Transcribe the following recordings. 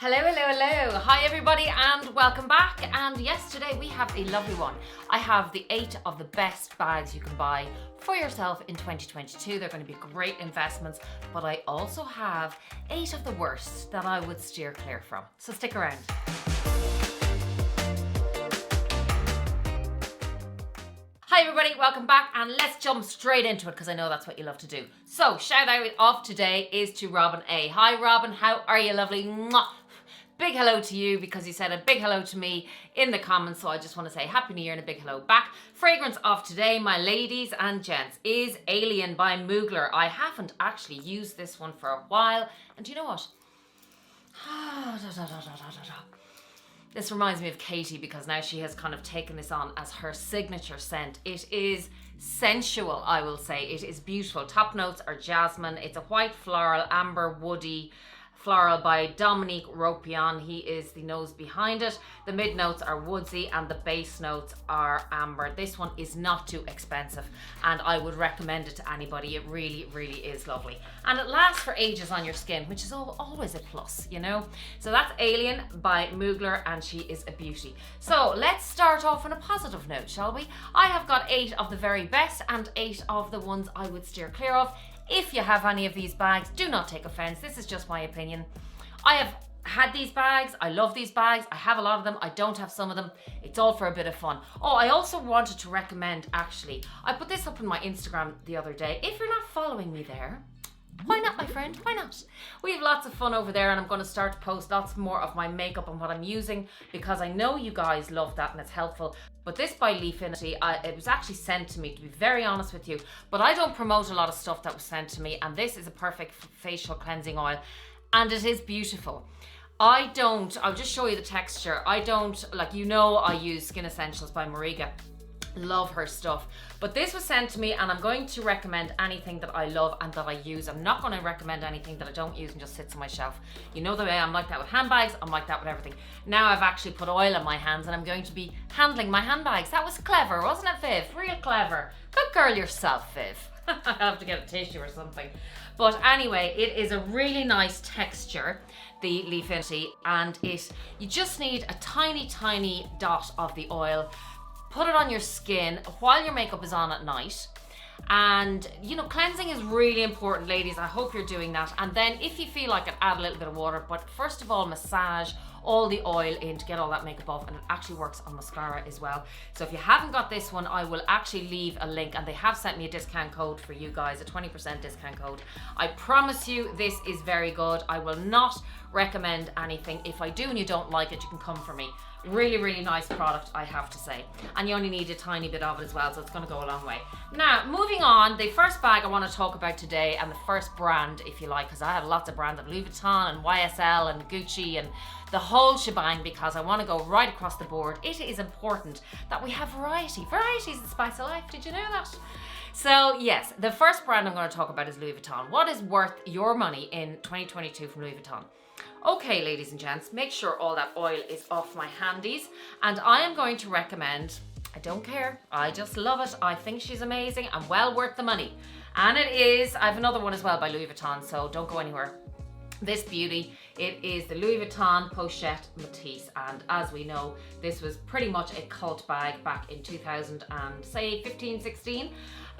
Hello, hello, hello. Hi everybody and welcome back. And yes, today we have a lovely one. I have the 8 of the best bags you can buy for yourself in 2022. They're going to be great investments, but I also have 8 of the worst that I would steer clear from. So stick around. Hi everybody, welcome back and let's jump straight into it because I know that's what you love to do. So shout out of today is to Robin A. Hi Robin, how are you lovely? Mwah. Big hello to you because you said a big hello to me in the comments, so I just want to say Happy New Year and a big hello back. Fragrance of today, my ladies and gents, is Alien by Mugler. I haven't actually used this one for a while, and do you know what? This reminds me of Katie because now she has kind of taken this on as her signature scent. It is sensual, I will say. It is beautiful. Top notes are jasmine. It's a white floral, amber, woody floral by Dominique Ropion. He is the nose behind it. The mid notes are woodsy and the base notes are amber. This one is not too expensive and I would recommend it to anybody. It really, really is lovely. And it lasts for ages on your skin, which is always a plus, you know? So that's Alien by Mugler and she is a beauty. So let's start off on a positive note, shall we? I have got 8 of the very best and 8 of the ones I would steer clear of. If you have any of these bags, do not take offense. This is just my opinion. I have had these bags. I love these bags. I have a lot of them. I don't have some of them. It's all for a bit of fun. Oh, I also wanted to recommend, actually, I put this up on my Instagram the other day. If you're not following me there, why not, my friend? Why not? We have lots of fun over there and I'm going to start to post lots more of my makeup and what I'm using because I know you guys love that and it's helpful. But this by Leafinity, it was actually sent to me, to be very honest with you, but I don't promote a lot of stuff that was sent to me and this is a perfect facial cleansing oil and it is beautiful. I'll just show you the texture. I use Skin Essentials by Mariga. Love her stuff, but this was sent to me and I'm going to recommend anything that I love and that I use. I'm not going to recommend anything that I don't use and just sits on my shelf. You know the way I'm like that with handbags, I'm like that with everything. Now I've actually put oil on my hands and I'm going to be handling my handbags. That was clever, wasn't it, Viv? Real clever. Good girl yourself, Viv. I have to get a tissue or something. But anyway, it is a really nice texture, the Leafinity, and you just need a tiny, tiny dot of the oil. Put it on your skin while your makeup is on at night. And, you know, cleansing is really important, ladies. I hope you're doing that. And then if you feel like it, add a little bit of water. But first of all, massage all the oil in to get all that makeup off. And it actually works on mascara as well. So if you haven't got this one, I will actually leave a link. And they have sent me a discount code for you guys, a 20% discount code. I promise you this is very good. I will not recommend anything. If I do and you don't like it, you can come for me. Really, really nice product, I have to say. And you only need a tiny bit of it as well, so it's going to go a long way. Now, moving on, the first bag I want to talk about today, and the first brand, if you like, because I have lots of brands of Louis Vuitton and YSL and Gucci and the whole shebang, because I want to go right across the board. It is important that we have variety. Variety is the spice of life. Did you know that? So yes, the first brand I'm going to talk about is Louis Vuitton. What is worth your money in 2022 from Louis Vuitton? Okay, ladies and gents, make sure all that oil is off my handies. And I am going to recommend, I don't care, I just love it. I think she's amazing and well worth the money. And it is, I have another one as well by Louis Vuitton, so don't go anywhere. This beauty, it is the Louis Vuitton Pochette Matisse, and as we know, this was pretty much a cult bag back in 2015, 16,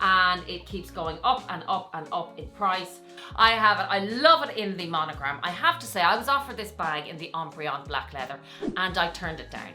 and it keeps going up and up and up in price. I have it, I love it in the monogram. I have to say, I was offered this bag in the Empreinte black leather, and I turned it down.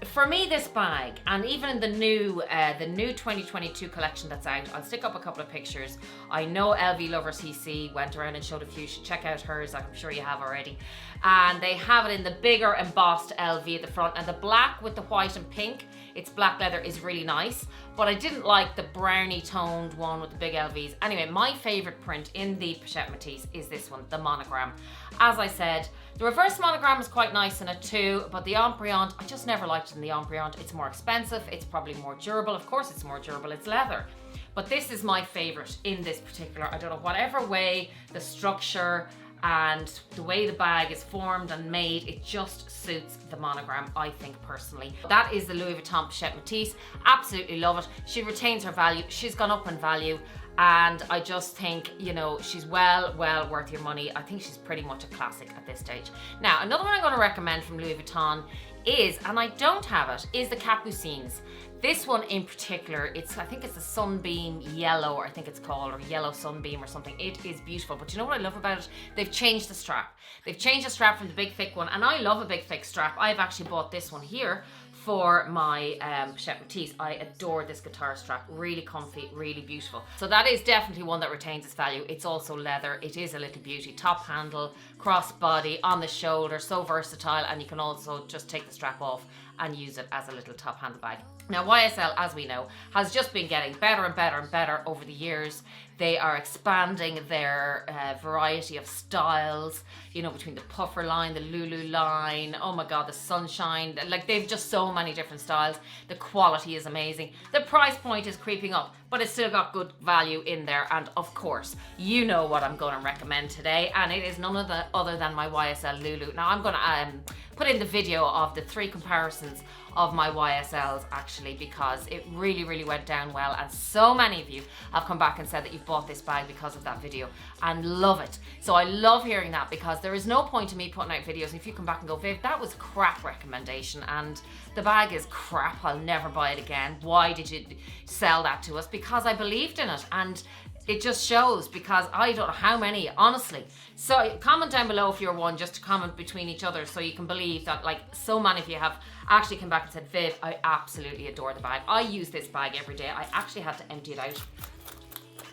For me, this bag, and even in the new 2022 collection that's out, I'll stick up a couple of pictures. I know LV Lovers CC went around and showed a few. You should check out hers, I'm sure you have already. And they have it in the bigger embossed LV at the front, and the black with the white and pink, it's black leather, is really nice. But I didn't like the brownie toned one with the big LVs. Anyway, my favorite print in the Pochette Matisse is this one, the monogram. As I said, the reverse monogram is quite nice in it too, but the Empreinte, I just never liked it in the Empreinte. It's more expensive, it's probably more durable. Of course it's more durable, it's leather. But this is my favorite in this particular, I don't know, whatever way, the structure and the way the bag is formed and made, it just suits the monogram, I think personally. That is the Louis Vuitton Pochette Matisse. Absolutely love it. She retains her value. She's gone up in value And I just think, you know, she's well worth your money. I think she's pretty much a classic at this stage. Now, another one I'm going to recommend from Louis Vuitton is, and I don't have it, is the Capucines. This one in particular, I think it's a Sunbeam Yellow, or I think it's called, or Yellow Sunbeam or something. It is beautiful, but you know what I love about it? They've changed the strap. They've changed the strap from the big thick one, and I love a big thick strap. I've actually bought this one here for my Pochette Matisse. I adore this guitar strap. Really comfy, really beautiful. So that is definitely one that retains its value. It's also leather. It is a little beauty. Top handle, crossbody, on the shoulder, so versatile, and you can also just take the strap off and use it as a little top handle bag. Now YSL, as we know, has just been getting better and better and better over the years. They are expanding their variety of styles, you know, between the puffer line, the Lulu line, oh my god, the sunshine. Like, they've just so many different styles. The quality is amazing. The price point is creeping up, but it's still got good value in there. And of course, you know what I'm going to recommend today, and it is none other than my YSL Lulu. Now I'm going to put in the video of the 3 comparisons of my YSLs, actually, because it really went down well, and so many of you have come back and said that you've bought this bag because of that video and love it. So I love hearing that, because there is no point in me putting out videos and if you come back and go, Viv, that was a crap recommendation and the bag is crap, I'll never buy it again. Why did you sell that to us? Because I believed in it, and it just shows, because I don't know how many, honestly. So comment down below if you're one, just to comment between each other, so you can believe that, like, so many of you have actually come back and said, Viv, I absolutely adore the bag. I use this bag every day. I actually had to empty it out.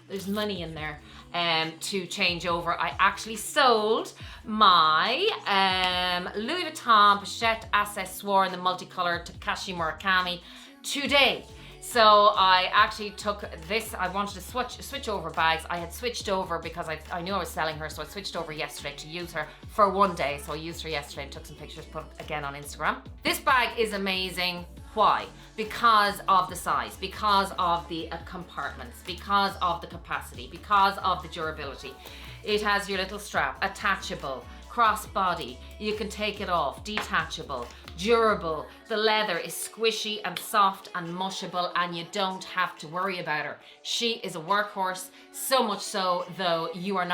There's money in there to change over. I actually sold my Louis Vuitton Pochette Accessoire in the multicolour Takashi Murakami today. So I actually took this. I wanted to switch over bags. I had switched over because I knew I was selling her, so I switched over yesterday to use her for one day. So I used her yesterday and took some pictures, put it again on Instagram. This bag is amazing. Why? Because of the size, because of the compartments, because of the capacity, because of the durability. It has your little strap, attachable, crossbody, you can take it off, detachable, durable. The leather is squishy and soft and mushable, and you don't have to worry about her. She is a workhorse, so much so though you are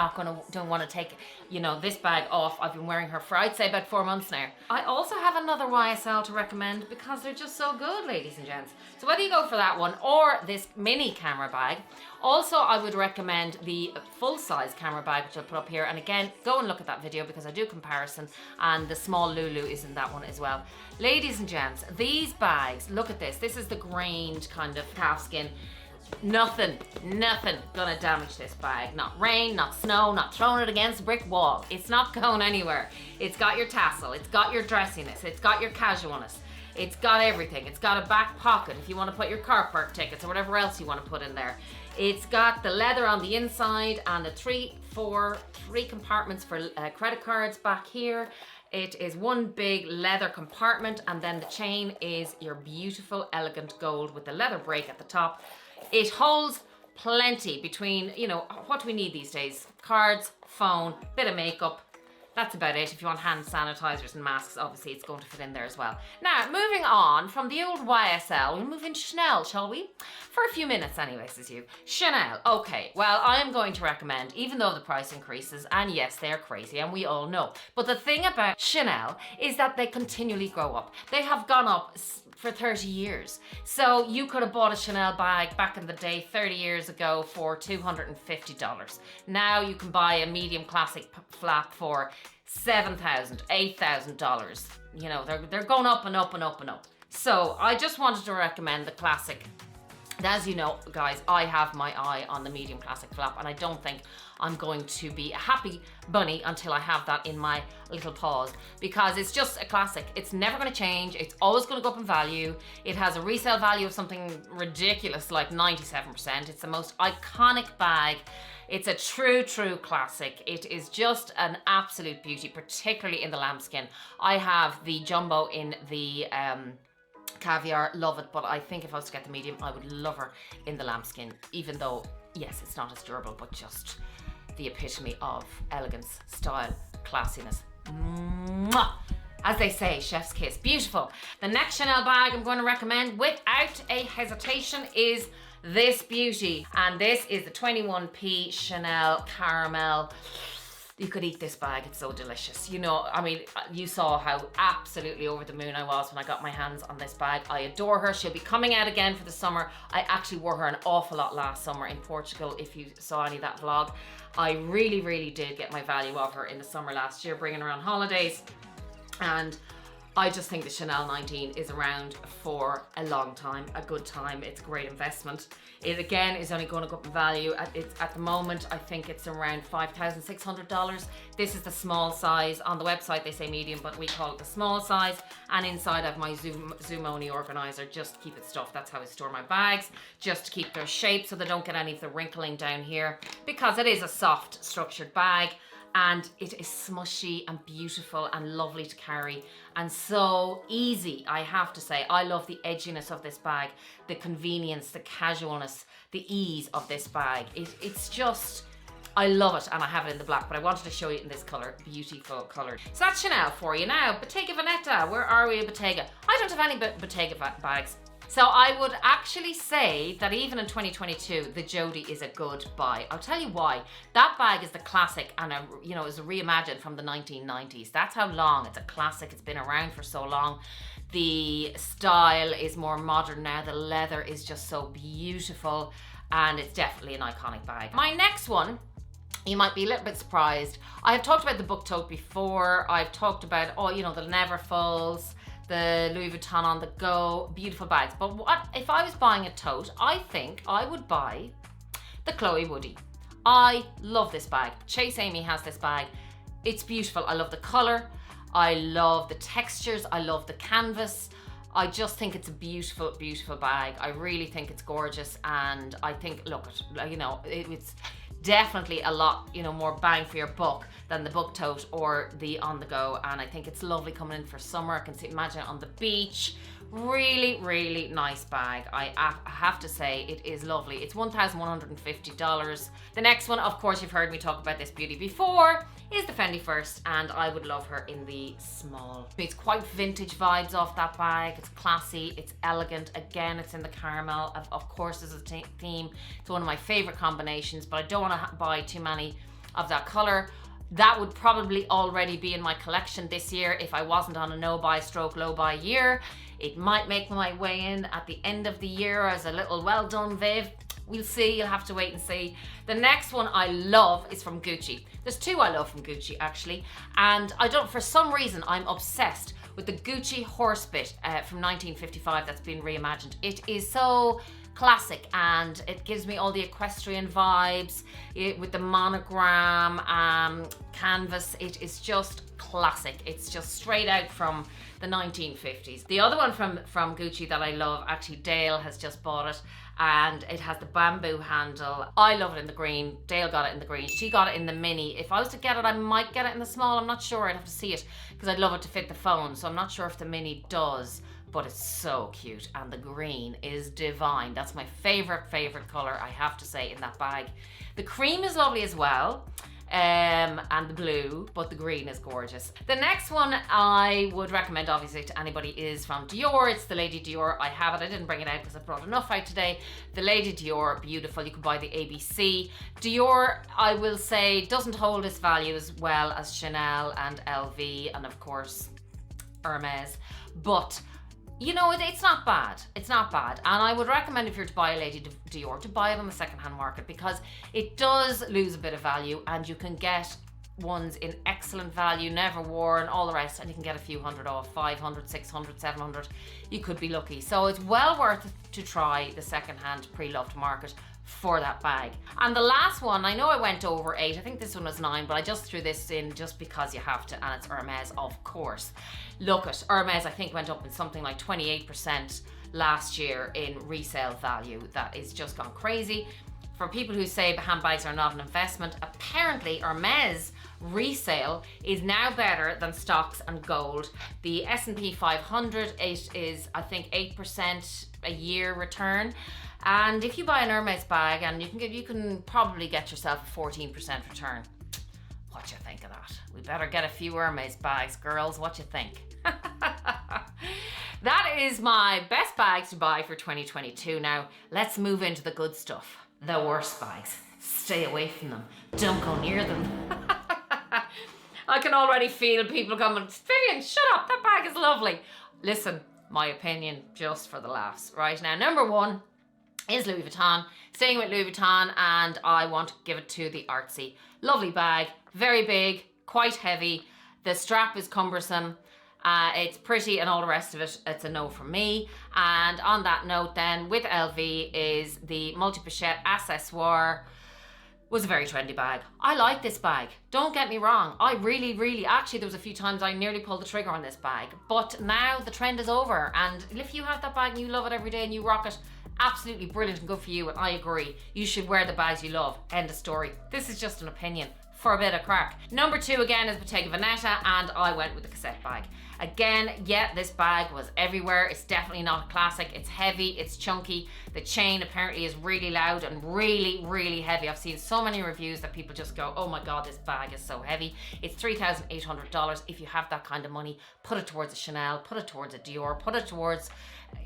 don't want to take, you know, this bag off. I've been wearing her for, I'd say, about 4 months now. I also have another YSL to recommend because they're just so good, ladies and gents. So whether you go for that one or this mini camera bag, also I would recommend the full-size camera bag, which I'll put up here. And again, go and look at that video because I do comparison, and the small Lulu is in that one as well. Ladies and gents, these bags, look at this. This is the grained kind of calfskin. Nothing gonna damage this bag. Not rain, not snow, not throwing it against a brick wall. It's not going anywhere. It's got your tassel, it's got your dressiness, it's got your casualness. It's got everything. It's got a back pocket if you want to put your car park tickets or whatever else you want to put in there. It's got the leather on the inside and the three compartments for credit cards back here. It is one big leather compartment, and then the chain is your beautiful, elegant gold with the leather break at the top. It holds plenty between, you know, what do we need these days? Cards, phone, bit of makeup. That's about it. If you want hand sanitizers and masks, obviously it's going to fit in there as well. Now, moving on from the old YSL, we'll move into Chanel, shall we? For a few minutes anyway, says you. Chanel, okay. Well, I am going to recommend, even though the price increases, and yes, they're crazy, and we all know. But the thing about Chanel is that they continually grow up. They have gone up for 30 years. So you could have bought a Chanel bag back in the day 30 years ago for $250. Now you can buy a medium classic flap for $7,000, $8,000. You know, they're going up and up and up and up. So I just wanted to recommend the classic. As you know, guys, I have my eye on the medium classic flap, and I don't think I'm going to be a happy bunny until I have that in my little paws, because it's just a classic. It's never going to change. It's always going to go up in value. It has a resale value of something ridiculous like 97%. It's the most iconic bag. It's a true classic. It is just an absolute beauty, particularly in the lambskin. I have the jumbo in the caviar, love it, but I think if I was to get the medium, I would love her in the lambskin, even though, yes, it's not as durable, but just the epitome of elegance, style, classiness. Mwah! As they say, chef's kiss. Beautiful. The next Chanel bag I'm going to recommend without a hesitation is this beauty. And this is the 21p Chanel Caramel. You could eat this bag, it's so delicious. You know, I mean, you saw how absolutely over the moon I was when I got my hands on this bag. I adore her. She'll be coming out again for the summer. I actually wore her an awful lot last summer in Portugal, if you saw any of that vlog. I really, really did get my value of her in the summer last year, bringing her on holidays. And I just think the Chanel 19 is around for a long time, a good time. It's a great investment. It again is only going to go up in value. At the moment, I think it's around $5,600. This is the small size. On the website they say medium, but we call it the small size. And inside I have my Zoomoni organizer, just to keep it stuffed. That's how I store my bags, just to keep their shape so they don't get any of the wrinkling down here, because it is a soft structured bag. And it is smushy and beautiful and lovely to carry and so easy, I have to say. I love the edginess of this bag, the convenience, the casualness, the ease of this bag. It's just, I love it, and I have it in the black, but I wanted to show you in this colour, beautiful colour. So that's Chanel for you. Now, Bottega Veneta, where are we at Bottega? I don't have any Bottega bags. So I would actually say that even in 2022, the Jodie is a good buy. I'll tell you why. That bag is the classic, and is reimagined from the 1990s. That's how long it's a classic. It's been around for so long. The style is more modern now. The leather is just so beautiful, and it's definitely an iconic bag. My next one, you might be a little bit surprised. I have talked about the book tote before. I've talked about, the Neverfulls, the Louis Vuitton on the go, beautiful bags. But what if I was buying a tote? I think I would buy the Chloe Woody. I love this bag. Chase Amy has this bag. It's beautiful. I love the color. I love the textures. I love the canvas. I just think it's a beautiful, beautiful bag. I really think it's gorgeous, and I think, look, it's definitely a lot, more bang for your buck than the book tote or the on the go. And I think it's lovely coming in for summer. I can imagine it on the beach. Really, really nice bag. I have to say, it is lovely. It's $1,150. The next one, of course, you've heard me talk about this beauty before, is the Fendi First, and I would love her in the small. It's quite vintage vibes off that bag. It's classy, it's elegant. Again, it's in the caramel. Of course, there's a theme. It's one of my favorite combinations, but I don't want to buy too many of that color. That would probably already be in my collection this year if I wasn't on a no-buy stroke low-buy year. It might make my way in at the end of the year as a little well done, Viv. We'll see, you'll have to wait and see. The next one I love is from Gucci. There's two I love from Gucci actually, and for some reason I'm obsessed with the Gucci horsebit from 1955 that's been reimagined. It is so classic, and it gives me all the equestrian vibes with the monogram canvas. It is just classic. It's just straight out from the 1950s. The other one from Gucci that I love, actually Dale has just bought it, and it has the bamboo handle. I love it in the green. Dale got it in the green. She got it in the mini. If I was to get it, I might get it in the small. I'm not sure. I'd have to see it because I'd love it to fit the phone. So I'm not sure if the mini does, but it's so cute, and the green is divine. That's my favorite color, I have to say, in that bag. The cream is lovely as well, and the blue, but the green is gorgeous. The next one I would recommend obviously to anybody is from Dior. It's the Lady Dior. I have it. I didn't bring it out because I brought enough out today. The Lady Dior, beautiful. You can buy the ABC. Dior, I will say, doesn't hold its value as well as Chanel and LV and of course Hermes, but it's not bad. It's not bad. And I would recommend, if you're to buy a Lady Dior, to buy it on the secondhand market, because it does lose a bit of value, and you can get ones in excellent value, never worn, all the rest, and you can get a few hundred off, 500, 600, 700. You could be lucky. So it's well worth it to try the secondhand pre-loved market for that bag. And the last one, I know I went over 8, I think this one was 9, but I just threw this in just because you have to, and it's Hermes, of course. Look at Hermes, I think went up in something like 28% last year in resale value. That is just gone crazy. For people who say handbags are not an investment, apparently Hermes resale is now better than stocks and gold. The S&P 500, it is, I think, 8% a year return. And if you buy an Hermes bag, and you can probably get yourself a 14% return. What you think of that? We better get a few Hermes bags, girls. What you think? that is my best bags to buy for 2022. Now, let's move into the good stuff. The worst bags. Stay away from them. Don't go near them. I can already feel people coming, Vivienne, shut up, that bag is lovely. Listen, my opinion, just for the laughs. Right now, number one is Louis Vuitton. Staying with Louis Vuitton, and I want to give it to the Artsy. Lovely bag, very big, quite heavy. The strap is cumbersome. It's pretty and all the rest of it. It's a no from me. And on that note then, with LV is the multi-pochette accessoire. Was a very trendy bag. I like this bag. Don't get me wrong. I really, actually there was a few times I nearly pulled the trigger on this bag. But now the trend is over. And if you have that bag and you love it every day and you rock it, absolutely brilliant and good for you. And I agree. You should wear the bags you love. End of story. This is just an opinion for a bit of crack. Number two again is Bottega Veneta, and I went with the cassette bag. Again, yeah, this bag was everywhere. It's definitely not a classic. It's heavy, it's chunky. The chain apparently is really loud and really heavy. I've seen so many reviews that people just go, oh my God, this bag is so heavy. It's $3,800. If you have that kind of money, put it towards a Chanel, put it towards a Dior, put it towards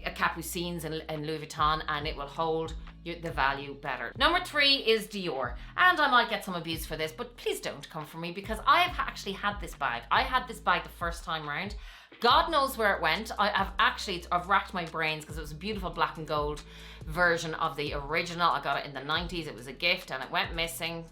a Capucines and Louis Vuitton, and it will hold the value better. Number three is Dior, and I might get some abuse for this, but please don't come for me because I have actually had this bag. I had this bag the first time round. God knows where it went. I've racked my brains because it was a beautiful black and gold version of the original. I got it in the 90s. It was a gift and it went missing,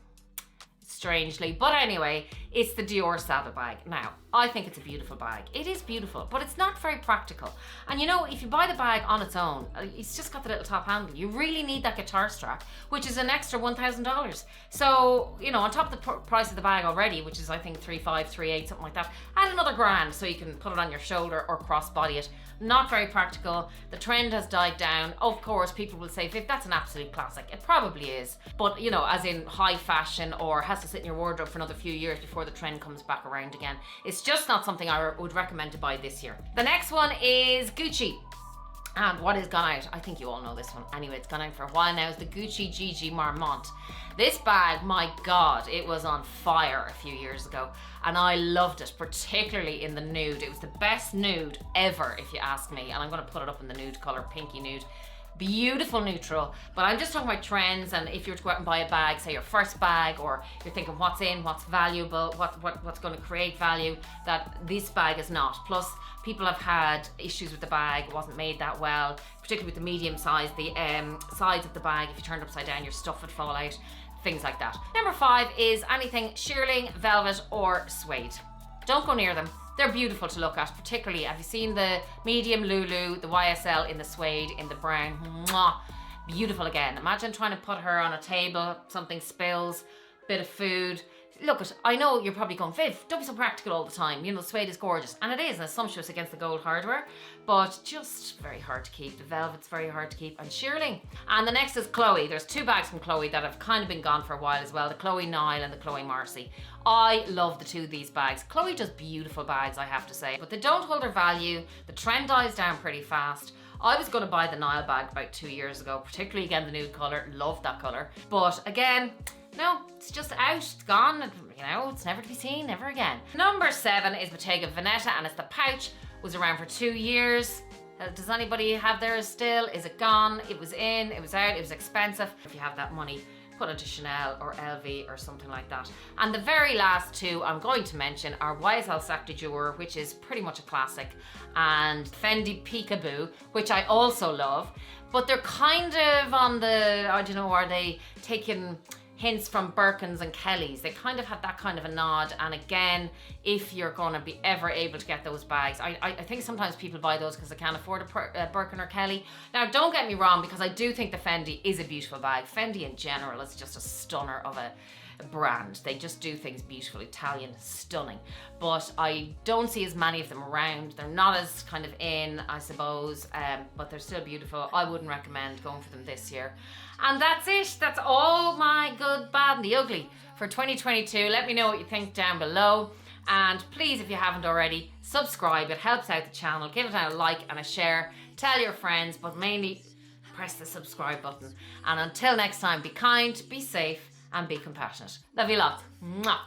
strangely. But anyway, it's the Dior Saddle bag. Now, I think it's a beautiful bag. It is beautiful, but it's not very practical. And you know, if you buy the bag on its own, it's just got the little top handle. You really need that guitar strap, which is an extra $1,000. So, you know, on top of the price of the bag already, which is I think $3,500, $3,800, something like that, add another grand so you can put it on your shoulder or crossbody it. Not very practical. The trend has died down. Of course, people will say, Viv, that's an absolute classic. It probably is. But, you know, as in high fashion or has to sit in your wardrobe for another few years before the trend comes back around again. It's just not something I would recommend to buy this year. The next one is Gucci. And what has gone out? I think you all know this one. Anyway, it's gone out for a while now. It's the Gucci Gigi Marmont. This bag, my God, it was on fire a few years ago. And I loved it, particularly in the nude. It was the best nude ever, if you ask me. And I'm going to put it up in the nude color, pinky nude. Beautiful neutral, but I'm just talking about trends. And if you were to go out and buy a bag, say your first bag, or you're thinking what's in, what's valuable, what's going to create value, that this bag is not. Plus, people have had issues with the bag. It wasn't made that well, particularly with the medium size. The sides of the bag, if you turned upside down, your stuff would fall out, things like that. Number five is anything shearling, velvet, or suede. Don't go near them. They're beautiful to look at, particularly, have you seen the medium Lulu, the YSL in the suede, in the brown? Mwah. Beautiful again. Imagine trying to put her on a table, something spills, bit of food. Look, I know you're probably going, Viv, don't be so practical all the time. You know, the suede is gorgeous. And it is, and it's sumptuous against the gold hardware, but just very hard to keep. The velvet's very hard to keep. And shearling. And the next is Chloe. There's two bags from Chloe that have kind of been gone for a while as well. The Chloe Nile and the Chloe Marcy. I love the two of these bags. Chloe does beautiful bags, I have to say, but they don't hold their value. The trend dies down pretty fast. I was going to buy the Nile bag about 2 years ago, particularly again the nude colour. Love that colour. But again, no, it's just out, it's gone, you know, it's never to be seen, never again. Number 7 is Bottega Veneta, and it's the pouch. Was around for 2 years. Does anybody have theirs still? Is it gone? It was in, it was out, it was expensive. If you have that money, put it to Chanel or LV or something like that. And the very last two I'm going to mention are YSL Sac de Jour, which is pretty much a classic, and Fendi Peekaboo, which I also love. But they're kind of on the, I don't know, are they taking hints from Birkins and Kellys? They kind of have that kind of a nod. And again, if you're going to be ever able to get those bags, I think sometimes people buy those because they can't afford a Birkin or Kelly. Now, don't get me wrong, because I do think the Fendi is a beautiful bag. Fendi in general is just a stunner of a brand. They just do things beautiful, Italian, stunning. But I don't see as many of them around. They're not as kind of in, I suppose, but they're still beautiful. I wouldn't recommend going for them this year. And that's it. That's all my good, bad and the ugly for 2022. Let me know what you think down below. And please, if you haven't already, subscribe. It helps out the channel. Give it a like and a share. Tell your friends, but mainly press the subscribe button. And until next time, be kind, be safe, and be compassionate. Love you lots. Mwah.